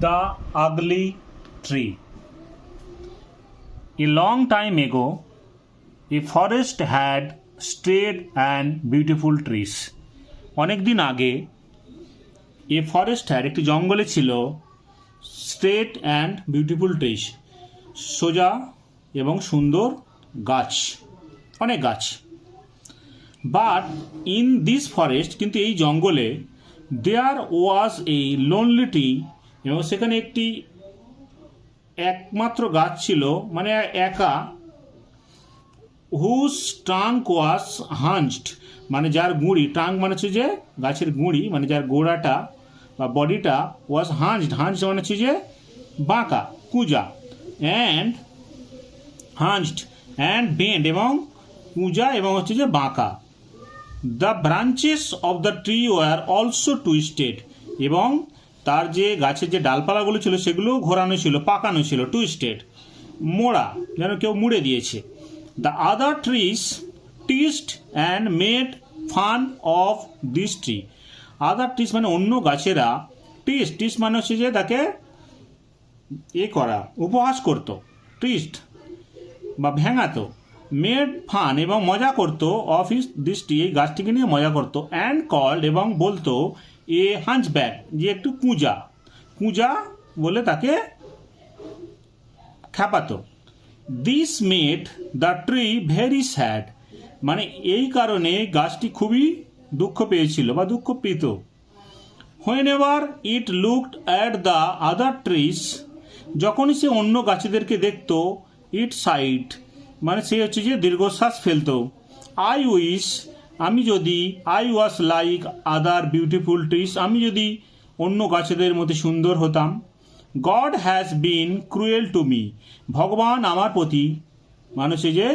The Ugly Tree. A long time ago, a forest had straight and beautiful trees. অনেক দিন আগে a forest had একটি জঙ্গলে ছিল স্ট্রেট অ্যান্ড বিউটিফুল ট্রিজ, সোজা এবং সুন্দর গাছ, অনেক গাছ। বাট ইন দিস ফরেস্ট, কিন্তু এই জঙ্গলে দেয়ার ওয়াজ এ লোনলি ট্রি, এবং সেখানে একটি একমাত্র গাছ ছিল, মানে একা, হুজ ট্রাঙ্ক ওয়াজ হাঞ্চড, মানে যার গুঁড়ি, ট্রাঙ্ক মানে হচ্ছে যে গাছের গুঁড়ি, মানে যার গোড়াটা বা বডিটা, ওয়াজ হাঞ্চড, হাঞ্চড মানে হচ্ছে যে বাঁকা, কুঁজা, অ্যান্ড হাঞ্চড অ্যান্ড বেন্ড, এবং কুঁজা এবং হচ্ছে যে বাঁকা। The branches of the tree were also twisted, এবং তার যে গাছের যে ডালপালাগুলো ছিল সেগুলোও ঘোরানো ছিল, পাকানো ছিল, টুইস্টেড, মোড়া, যেন কেউ মুড়ে দিয়েছে। The other trees টিস্ট and made fun of this tree. Other trees মানে অন্য গাছেরা, টিস্ট, টিস্ট মানে হচ্ছে যে তাকে করা, উপহাস করতো, টিস্ট বা ভেঙাতো, মেড ফান এবং মজা করতো, অফ হিস দিস ট্রি, এই গাছটিকে নিয়ে মজা করতো, অ্যান্ড কল্ড এবং বলতো এ হাঞ্চব্যাক, যে একটু কুঁজা, কুঁজা বলে তাকে খ্যাপাতো। This made the tree very sad, মানে এই কারণে গাছটি খুবই দুঃখ পেয়েছিল বা দুঃখ পেত। When ever it looked at the other trees, যখনই সে অন্য গাছেদেরকে দেখতো, ইট সাইড মানে সে হচ্ছে যে দীর্ঘশ্বাস ফেলতো। আই উইশ, আমি যদি, I was like other beautiful trees, আমি যদি অন্য গাছেদের মধ্যে সুন্দর হতাম। God has been cruel to me, ভগবান আমার প্রতি, মানে হচ্ছে যে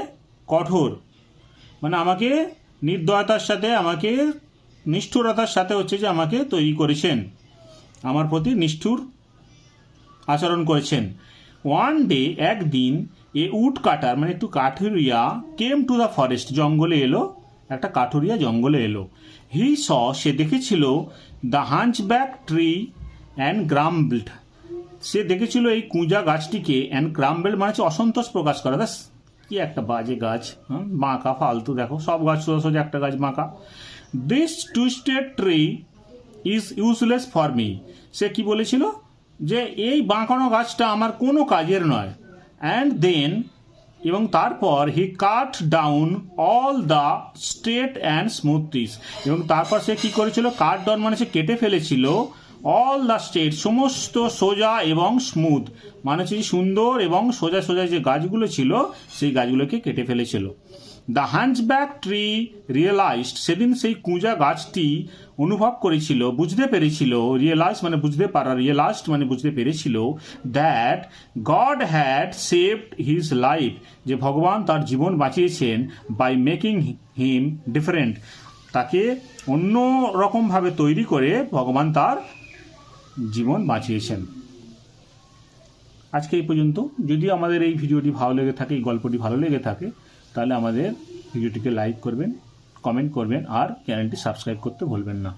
কঠোর, মানে আমাকে নির্দয়তার সাথে, আমাকে নিষ্ঠুরতার সাথে হচ্ছে যে আমাকে তৈরি করেছেন, আমার প্রতি নিষ্ঠুর আচরণ করেছেন। ওয়ান ডে, একদিন, এ উড কাটার মানে একটু কাঠুরিয়া, কেম টু দ্য ফরেস্ট, জঙ্গলে এলো, একটা কাঠুরিয়া জঙ্গলে এলো। হি স, সে দেখেছিল, দ্য হাঞ্চব্যাক ট্রি অ্যান্ড গ্রাম্বলড, সে দেখেছিল এই কুঁজা গাছটিকে, অ্যান্ড গ্রাম্বলড মানে হচ্ছে অসন্তোষ প্রকাশ করা। ব্যাস, কি একটা বাজে গাছ, বাঁকা, ফালতু, দেখো সব গাছ সোজা সোজা, একটা গাছ বাঁকা। This twisted tree is useless for me, সে কি বলেছিল যে এই বাঁকানো গাছটা আমার কোনো কাজের নয়। অ্যান্ড দেন, এবং তারপর he cut down all the straight and smooth trees, এবং তারপর সে কি করেছিল, কাট ডাউন মানে সে কেটে ফেলেছিল, অল দ্য স্ট্রেট, সমস্ত সোজা এবং স্মুথ মানে হচ্ছে সুন্দর এবং সোজা সোজা যে গাছগুলো ছিল সেই গাছগুলোকে কেটে ফেলেছিল। দ্য হাঞ্চব্যাক ট্রি রিয়েলাইজড, সেদিন সেই কুঁজা গাছটি অনুভব করেছিল, বুঝতে পেরেছিল, রিয়েলাইজ মানে বুঝতে পারা, রিয়েলাইজড মানে বুঝতে পেরেছিল, that god had saved his life, যে ভগবান তার জীবন বাঁচিয়েছেন, বাই মেকিং হিম ডিফারেন্ট, তাকে অন্য রকমভাবে তৈরি করে ভগবান তার জীবন বাঁচিয়েছেন। আজকে এই পর্যন্ত। যদি আমাদের এই ভিডিওটি ভালো লেগে থাকে, এই গল্পটি ভালো লেগে থাকে, তাহলে আমাদের ভিডিওটিকে লাইক করবেন, কমেন্ট করবেন, আর চ্যানেলটি সাবস্ক্রাইব করতে ভুলবেন না।